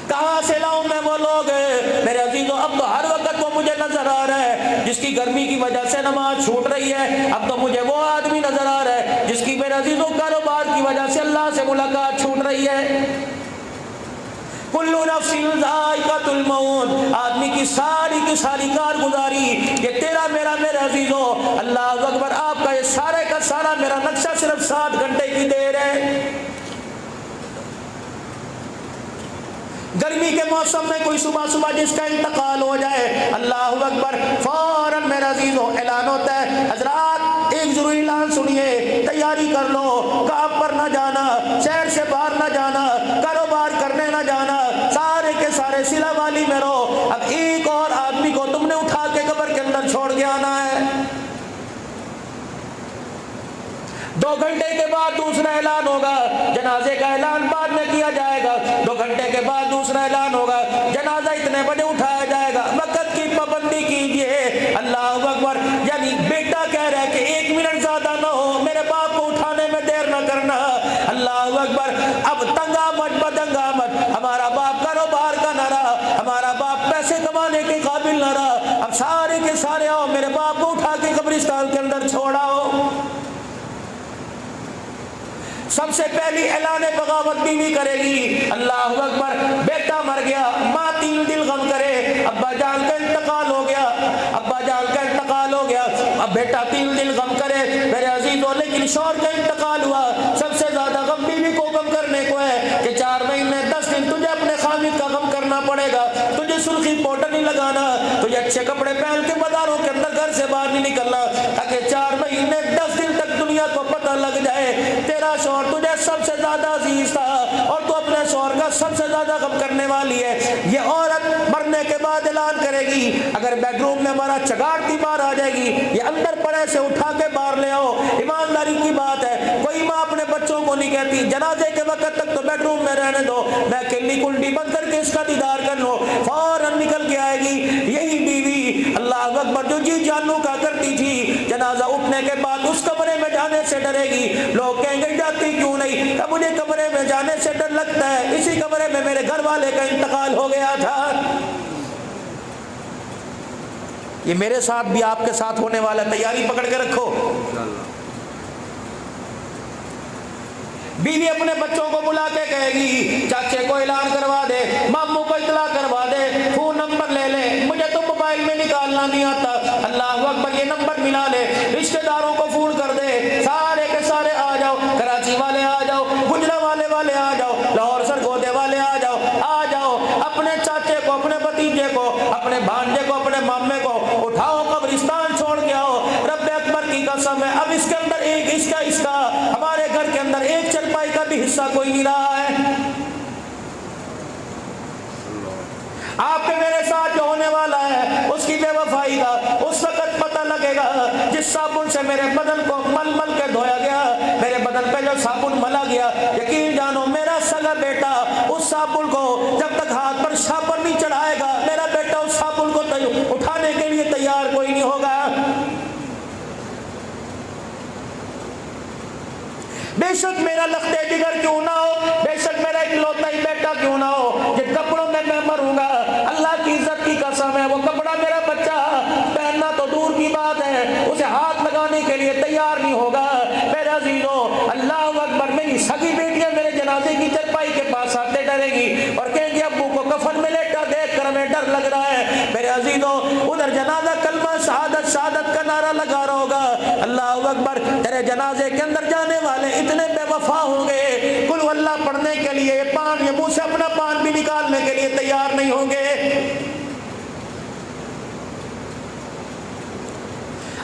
کہاں سے لاؤں میں وہ لوگ؟ میرے عزیزو اب تو ہر وقت وہ مجھے نظر آ رہا ہے جس کی گرمی کی وجہ سے نماز چھوٹ رہی ہے، اب تو مجھے وہ آدمی نظر آ رہا ہے جس کی میرے عزیزو کاروبار کی وجہ سے اللہ سے ملاقات چھوٹ رہی ہے۔ کل نفس ذائقۃ الموت، آدمی کی ساری کارگزاری یہ تیرا میرا میرے عزیزو، اللہ اکبر، آپ کا یہ سارے کا سارا میرا نقشہ صرف 7 گھنٹے کی دیر ہے۔ گرمی کے موسم میں کوئی صبح جس کا انتقال ہو جائے، اللہ اکبر، فوراً میرے عزیزو اعلان ہوتا ہے، حضرات ایک ضروری اعلان سنیے، تیاری کر لو، کام پر نہ جانا، شہر سے باہر نہ جانا، کاروبار کرنے نہ جانا، سارے کے سارے سلا والی میں رہو، اب ایک اور آدمی کو تم نے اٹھا کے قبر کے اندر چھوڑ کے آنا ہے۔ 2 گھنٹے کے بعد دوسرا اعلان ہوگا، جنازے کا اعلان بعد میں کیا جائے گا، 2 گھنٹے کے بعد دوسرا اعلان ہوگا، جنازہ اتنے بجے اٹھایا جائے گا، وقت کی پابندی کیجئے، اللہ اکبر، یعنی بیٹا کہہ رہا ہے کہ 1 منٹ زیادہ نہ ہو، میرے باپ کو اٹھانے میں دیر نہ کرنا، اللہ اکبر، اب تنگا مت بدنگا مت، ہمارا باپ کاروبار کا نہ رہا، ہمارا باپ پیسے کمانے کے قابل نہ رہا، اب سارے کے سارے آؤ، میرے باپ کو اٹھا کے قبرستان کے اندر چھوڑاؤ۔ سب سے پہلی اعلان بغاوت بیوی کرے گی، اللہ اکبر، بیٹا مر گیا، ماں 3 دن غم کرے، ابا جان کا انتقال ہو گیا، ابا جان کا انتقال ہو گیا، اب بیٹا 3 دن غم کرے میرے عزیزوں، لیکن شوہر کا انتقال ہوا، سب سے زیادہ غم بیوی کو غم کرنے کو ہے کہ 4 مہینے 10 دن تجھے اپنے خامد کا غم کرنا پڑے گا، تجھے سرخی پاؤڈر نہیں لگانا، تجھے اچھے کپڑے پہن کے بازاروں کے اندر گھر سے باہر نہیں نکلنا، تاکہ 4 مہینے 10 دن تک دنیا کو پتہ لگ جائے تیرا شوہر تجھے سب سے زیادہ عزیز تھا اور تو اپنے شوہر کا سب سے زیادہ غم کرنے والی ہے۔ یہ عورت مرنے کے بعد اعلان کرے گی، اگر بیڈ روم میں ہمارا چگاڑتی باہر آ جائے گی، یہ اندر پڑے سے اٹھا کے باہر لے آؤ، ایمانداری کی بات ہے، کوئی ماں اپنے بچوں کو نہیں کہتی جنازے کے وقت تک تو بیڈ روم میں رہنے دو، میں کلی کنڈی بند کر کے اس کا دیدار کر لو، فوراً نکل کے آئے گی۔ یہی بیوی اللہ اکبر جو جی جانو کا کرتی تھی، جنازہ اٹھنے کے بعد اس کمرے میں جانے سے ڈرے گی، لوگ کہیں گے جاتی کیوں نہیں؟ کہ مجھے کمرے میں جانے سے ڈر لگتا ہے، اسی کمرے میں میرے گھر والے کا انتقال ہو گیا تھا۔ یہ میرے ساتھ بھی آپ کے ساتھ ہونے والا، تیاری پکڑ کے رکھو۔ بیوی اپنے بچوں کو بلا کے کہے گی چاچے کو اعلان کروا دے، ماموں کو اطلاع کروا دے، فون نمبر لے لے، مجھے تو موبائل میں نکالنا نہیں آتا، اللہ اکبر، یہ نمبر ملا لے، رشتہ داروں کو فون کر دے، سارے کے سارے آ جاؤ، کراچی والے آ جاؤ، گجرا والے آ جاؤ، لاہور سرگودے والے آ جاؤ، اپنے چاچے کو، اپنے بھتیجے کو، اپنے بھانجے کو، اپنے مامے کو اٹھاؤ، قبرستان چھوڑ کے آؤ، رب اکبر کی قسم ہے اب اس کے اندر ایک اس کا ہمارے گھر کے اندر ایک چرپائی کا بھی حصہ کوئی نہیں رہا ہے۔ آپ کے میرے ساتھ جو ہونے والا ہے اس کی بے وفائی کا اس وقت پتہ لگے گا جس صابن سے میرے بدن کو مل مل کے دھویا گیا، میرے بدن پہ جو صابن ملا گیا، یقین جانو میرا سگا بیٹا اس صابن کو جب تک ہاتھ پر صابن نہیں چڑھائے گا، میرا بیٹا اس صابن کو اٹھانے کے لیے تیار کوئی نہیں ہوگا۔ بے شک میرا لخت جگر کیوں نہ ہو، بے شک میرا اکلوتا ہی بیٹا کیوں نہ ہو، جن کپڑوں میں میں مروں گا، اللہ کی عزت کی قسم ہے وہ کپڑا میرا بچہ پہننا تو دور کی بات ہے، اسے ہاتھ لگانے کے لیے تیار نہیں ہوگا۔ میرے عزیزو اللہ اکبر، میری سگی بیٹیاں میرے جنازے کی چرپائی کے پاس آتے ڈرے گی اور کہیں گی ابو کو کفن میں لیٹا دیکھ کر ہمیں ڈر لگ رہا ہے۔ میرے عزیزو ادھر جنازہ کلمہ شہادت شہادت کا نعرہ لگا رہا ہوگا، اللہ اکبر، تیرے جنازے کے اندر جانے والے اتنے بے وفا ہوں گے، کل اللہ پڑھنے کے لیے پان یا منہ سے اپنا پان بھی نکالنے کے لیے تیار نہیں ہوں گے۔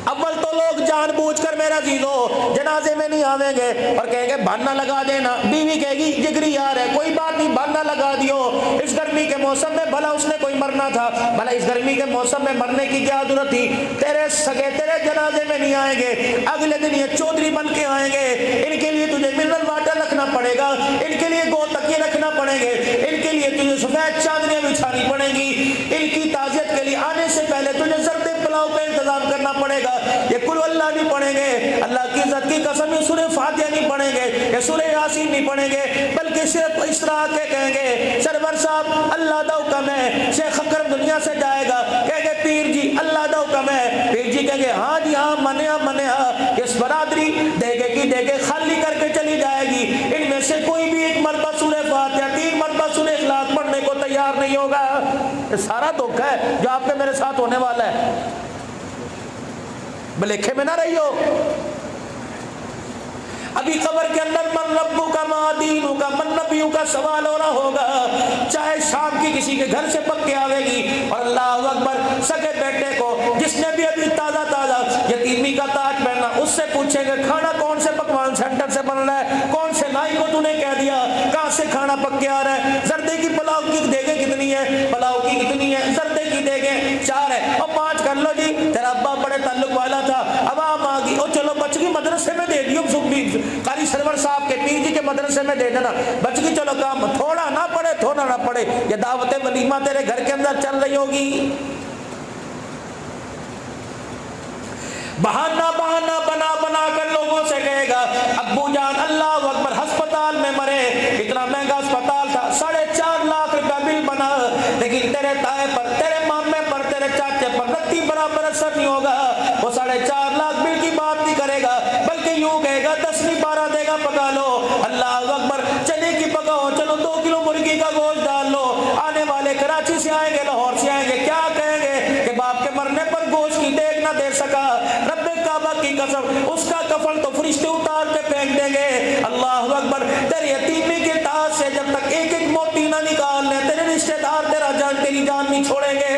اول تو لوگ جان بوجھ کر میرا عزیزو جنازے میں نہیں آویں گے اور کہیں گے بہانہ لگا دینا، بیوی کہے گی جگری یار ہے کوئی بات نہیں بہانہ لگا دیو، اس گرمی کے موسم میں بھلا اس نے کوئی مرنا تھا، بھلا اس گرمی کے موسم میں مرنے کی کیا ضرورت تھی، تیرے سگے تیرے جنازے میں نہیں آئیں گے، اگلے دن یہ چودھری بن کے آئیں گے، ان کے لیے تجھے منرل واٹر رکھنا پڑے گا، ان کے لیے گو تکیے رکھنا پڑیں گے، ان کے لیے تجھے سفید چادریں بچھانی پڑیں گی، ان کی تعزیت کے لیے آنے سے پہلے تجھے زرد پلاؤ کا انتظام کرنا پڑے گا، یہ کل اللہ نہیں پڑھیں گے، اللہ کی عزت کی قسم یہ سورہ فاتحہ نہیں پڑھیں گے، یہ سورہ یاسین نہیں پڑھیں گے، بلکہ صرف اس طرح کے کہیں گے سرور صاحب اللہ دا حکم ہے، شیخ اکرم دنیا سے جائے گا کہیں گے پیر جی اللہ دا حکم ہے، پیر جی کہیں گے ہاں جی ہاں منیا منیا، اس برادری دیگے کی دیگے خالی کر کے چلی جائے گی، ان میں سے کوئی بھی ایک مرتبہ سورہ فاتحہ 3 مرتبہ سورہ اخلاص پڑھنے کو تیار نہیں ہوگا۔ یہ سارا دھوکہ ہے جو آپ کے میرے ساتھ ہونے والا ہے، بلیکھے میں نہ رہی ہو۔ ابھی قبر کے اندر من ربو کا ما دینو کا من نبیوں کا سوال ہو رہا ہوگا، چاہے شام کی کسی کے گھر سے پک کے آوے گی، اور اللہ اکبر سگے بیٹے کو جس نے بھی ابھی تازہ تازہ یتیمی کا تاج پہنا اس سے پوچھیں گے کھانا کون سے پکوان سینٹر سے بن رہا ہے، کون سے نائی کو تو نے کہہ دیا، کہاں سے کھانا پک کے آ رہا ہے، زردے کی پلاؤ کی دیگیں کتنی ہے، پلاؤ کی کتنی ہے، زردے کی دیگیں 4 ہے اور 5 کر لو جی، تیرا ابا بڑے تعلق والا تھا، عوام آ گئی، اور چلو بچ گئی مدرسے میں دے دیو، قاری سرور صاحب کے پیر جی کے مدرسے میں دے دینا، بچ گئی چلو کام، تھوڑا نہ پڑے تھوڑا نہ پڑے، یہ دعوت ولیمہ تیرے گھر کے اندر چل رہی ہوگی۔ بہانہ بہانہ بنا بنا کر لوگوں سے کہے گا ابو جان اللہ اکبر ہسپتال میں مرے، اتنا مہنگا ہسپتال تھا، 4.5 لاکھ روپے بل بنا، لیکن تیرے تائے پر تیرے مامے پر تیرے چاچے پر رتی برابر اثر نہیں ہوگا، وہ 4.5 لاکھ بل کی بات نہیں کرے گا، بلکہ یوں کہے گا 10 نہیں 12 دے گا، پکا لو اللہ اکبر، چنے کی پکاؤ، چلو 2 کلو مرغی کا گوشت ڈال لو، آنے والے کراچی سے آئیں گے لاہور سے آئیں گے، کیا کہیں گے کہ باپ کے مرنے پر گوشت کی دیکھ نہ دے سکا، رب کعبہ کی قسم اس کا کفن تو فرشتے اتار کے پھینک دیں گے، اللہ اکبر، تیری یتیمی کے تاج سے جب تک ایک ایک موتی نہ نکال لیں تیرے رشتہ دار تیرا جان تیری جان نہیں چھوڑیں گے۔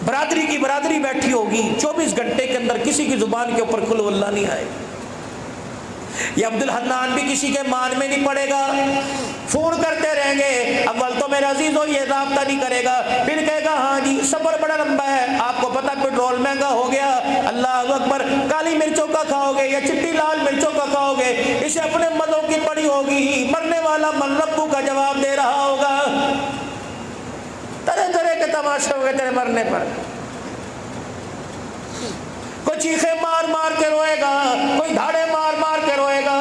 برادری کی برادری بیٹھی ہوگی، 24 گھنٹے کے اندر کسی کی زبان کے اوپر قل اللہ نہیں آئے، یہ عبد الحنان بھی کسی کے مان میں نہیں پڑے گا، فون کرتے رہیں گے، اول تو میرا عزیز ہو یہ رابطہ نہیں کرے گا، پھر کہے گا ہاں جی سفر بڑا لمبا ہے، آپ کو پتہ پیٹرول مہنگا ہو گیا، اللہ اکبر، کالی مرچوں کا کھاؤ گے یا چٹی لال مرچوں کا کھاؤ گے، اسے اپنے مزوں کی پڑی ہوگی، مرنے والا من ربو کا جواب دے رہا ہوگا، طرح طرح کے تماشے ہوگے تیرے مرنے پر، کوئی چیخیں مار مار کے روئے گا، کوئی دھاڑے مار مار کے روئے گا،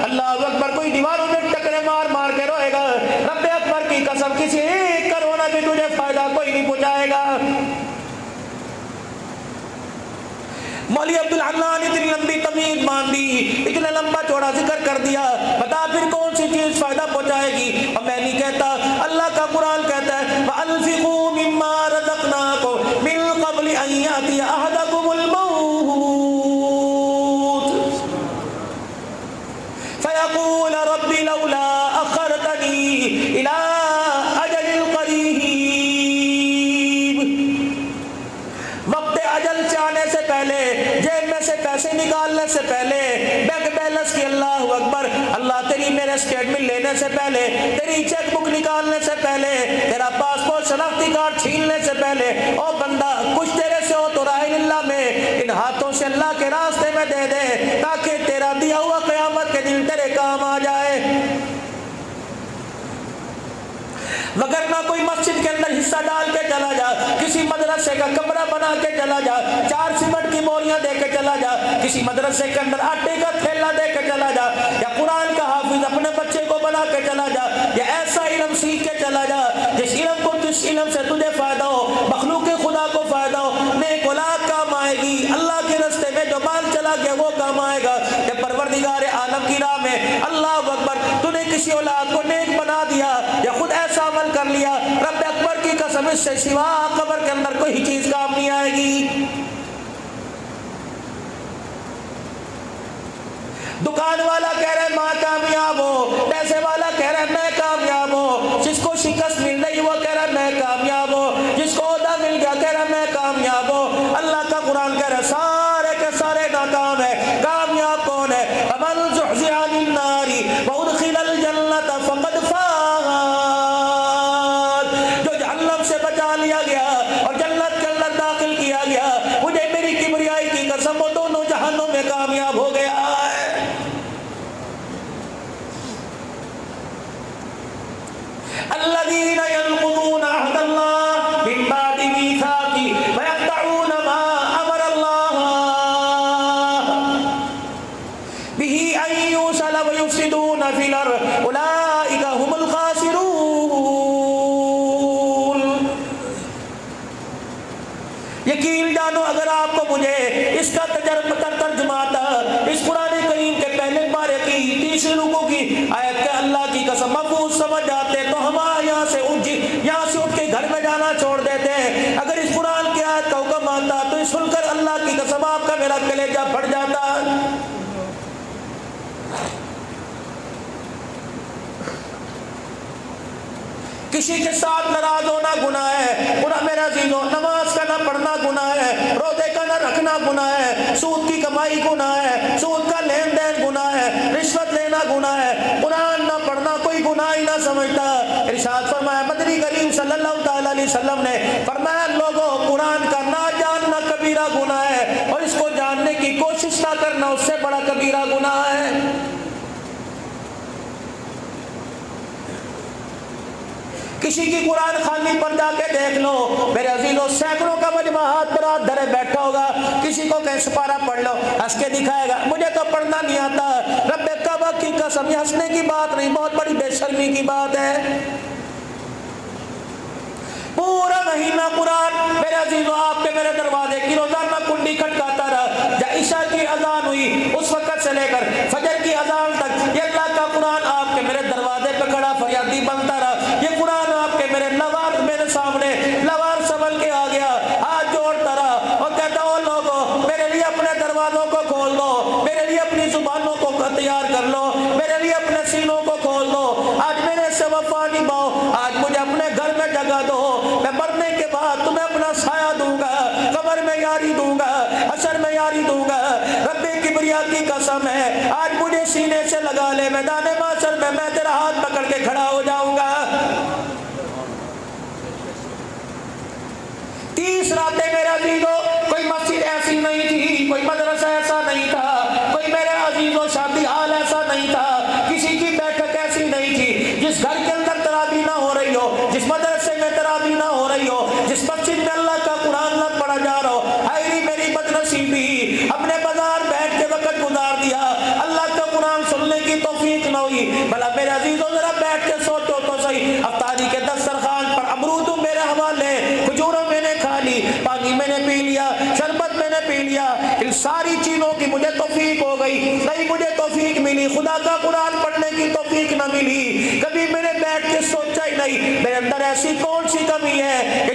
اللہ اکبر، کوئی دیواروں میں ٹکرے مار مار کے روئے گا، رب اکبر کی قسم کسی ایک کا رونا بھی تجھے فائدہ کوئی نہیں پہنچائے گا۔ مولوی عبد الحنان اتنی لمبی تمہید مان دی، اتنا لمبا چوڑا ذکر کر دیا، بتا پھر کون سی چیز فائدہ پہنچائے گی، اور میں نہیں کہتا، اللہ کا قرآن کہتا ہے وَأَنفِقُوا مِمَّا رَزَقْنَاكُم مِّن قَبْلِ أَن يَأْتِيَ أَحَدَكُمُ الْمَوْتُ فَيَقُولَ رَبِّ لَوْلَا أَخَّرْتَنِي إِلَىٰ أَجَلٍ قَرِيبٍ، وقت اجل سے آنے سے پہلے، جیب میں سے پیسے نکالنے سے پہلے، بینک بیلنس کی اللہ اکبر، اللہ تیری میرے اسٹیٹمنٹ لینے سے پہلے، تیری چیک بک نکالنے سے پہلے، تیرا پاسپورٹ شناختی کارڈ چھیننے سے پہلے، او بندہ کچھ تیرے سے ہو تو راہ اللہ میں ان ہاتھوں سے اللہ کے راستے میں دے دے، تاکہ تیرا دیا ہوا قیامت کے دن تیرے کام آ جائے، وگرنہ کوئی مسجد کے اندر حصہ ڈال کے چلا جا، کسی مدرسے کا کمرہ بنا کے چلا جا، 4 سیمنٹ کی بوریاں دے کے چلا جا، کسی مدرسے کے اندر آٹے کا تھیلا دے کے چلا جا، یا قرآن کا حافظ اپنے بچے کو بنا کے چلا جا، یا ایسا علم سیکھ کے چلا جا جس علم سے تجھے فائدہ ہو، مخلوق خدا کو فائدہ ہو، نیک اولاد کام آئے گی، اللہ کے راستے میں جو مال چلا گیا وہ کام آئے گا، کہ پروردگار عالم کی راہ میں اللہ اکبر تو نے کسی اولاد کو نیک بنا دیا یا خود ایسا عمل کر لیا، رب اکبر کی قسم اس سے سوا قبر کے اندر کوئی چیز کام نہیں آئے گی۔ دکان والا کہہ رہا ہے ماں کامیاب ہو، پیسے والا کہہ رہا ہے میں کامیاب ہوں، جس کو شکست مل رہی وہ کہہ رہا ہے میں کامیاب ہوں، جس کو عہدہ مل گیا کہہ رہا ہے میں کامیاب ہوں، اللہ کا قرآن کہہ رہا ہے سارے کے سارے ناکام ہے، کامیاب کون ہے؟ فَمَنْ زُحْزِحَ عَنِ النَّارِ وَأُدْخِلَ الْجَنَّةَ فَقَدْ فَازَ، جو جہنم سے بچا لیا گیا اور جنت کے اندر داخل کیا گیا، مجھے میری کبریائی کی قسم وہ دونوں جہنم میں کامیاب ہو گیا ہے۔ الذين ينقضون عهد الله من بعد ميثاقه ويقطعون ما امر الله وَيُفْسِدُونَ فِي الْأَرْضِ أُولَٰئِكَ هُمُ الْخَاسِرُونَ۔ یقین جانو اگر آپ کو مجھے اس کا ترجمہ آتا اس قرآن کریم کے پہلے پارے کی 30 رکوع کی آیت کے اللہ کی قسم محفوظ سمجھ جاتے تو ہم یہاں سے اٹھ کے گھر میں جانا چھوڑ دیتے۔ اگر اس قرآن کی آیت کا حکم آتا تو سن کر اللہ کی قسم آپ کا میرا کلیجہ پھٹ جاتا۔ کسی کے ساتھ ناراض ہونا گناہ ہے، گناہ میرا عزیزو، نماز کا نہ پڑھنا گناہ ہے، روزے کا نہ رکھنا گناہ ہے، سود کی کمائی گناہ ہے، سود کا لین دین گناہ ہے، رشوت لینا گناہ ہے، قرآن نہ پڑھنا کوئی گناہ ہی نہ سمجھتا۔ ارشاد فرمایا مدنی کریم صلی اللہ تعالی علیہ وسلم نے فرمایا لوگوں قرآن کا نہ جاننا کبیرہ گناہ ہے اور اس کو جاننے کی کوشش نہ کرنا اس سے بڑا کبیرہ گناہ ہے۔ کسی کی قرآن خوانی پر جا کے دیکھ لو میرے عزیزو، سینکڑوں کا مجمع ہاتھ پر ہاتھ دھرے بیٹھا ہوگا، کسی کو کہیں سپارہ پڑھ لو ہنس کے دکھائے گا مجھے تو پڑھنا نہیں آتا۔ رب کعبہ کی قسم یہ ہنسنے کی بات نہیں، بہت بڑی بے شرمی کی بات ہے۔ پورا مہینہ قرآن میرے عزیزو آپ کے میرے دروازے کی روزانہ کنڈی کھٹکاتا رہا، جب عشاء کی اذان ہوئی اس وقت سے لے کر فجر کی اذان تک یہ اللہ کا قرآن آپ کے میرے دروازے پہ کھڑا فریادی بنتا رہا۔ یہ قرآن آپ کے میرے لوار میرے سامنے لوار سنبھل کے آ گیا، ہاتھ جوڑتا رہا اور کہتا ہو لوگوں میرے لیے اپنے دروازوں کو کھول دو، میرے لیے اپنی زبانوں کو تیار کر لو، میرے لیے اپنے سینوں کو کھول دو، آج میرے سے وفا نبھاؤ، آج مجھے اپنے گھر میں جگہ دو، میں مرنے کے بعد تمہیں اپنا سایہ دوں گا، قبر میں یاری دوں گا، حشر میں یاری دوں گا۔ رب کبریا کی قسم ہے آج مجھے سینے سے لگا لے، میدان محشر میں میں تیرا ہاتھ پکڑ کے کھڑا ہو جاؤں گا۔ 30 راتیں میرے عزیزو کوئی مسجد ایسی نہیں تھی، کوئی مدرسہ ایسا نہیں تھا، کوئی میرے عزیزو شادی حال ایسا نہیں تھا، کسی کی بیٹھک ایسی نہیں تھی جس گھر کے اندر تراویح نہ ہو رہی ہو، جس مدرسے میں تراویح نہ ہو رہی ہو، جس مسجد میں اللہ کا قرآن نہ پڑھا جا رہا ہو۔ ہائے میری بدنصیبی، اپنے بازار بیٹھ کے وقت گزار دیا، اللہ کا قرآن سننے کی توفیق نہ ہوئی۔ بھلا میرے عزیزو ذرا بیٹھ کے سوچو تو صحیح، افطاری کے دسترخوان پر امرود میرے حوالے، کھجوروں میں نے کھا لی، پانی میں نے پی لیا، شربت میں نے پی لیا، ان ساری چیزوں کی مجھے توفیق ہو گئی، نہیں مجھے توفیق ملی خدا کا قرآن پڑھنے کی توفیق نہ ملی، کبھی میں نے بیٹھ کے سوچا ہی نہیں میرے اندر ایسی کون سی کمی ہے کہ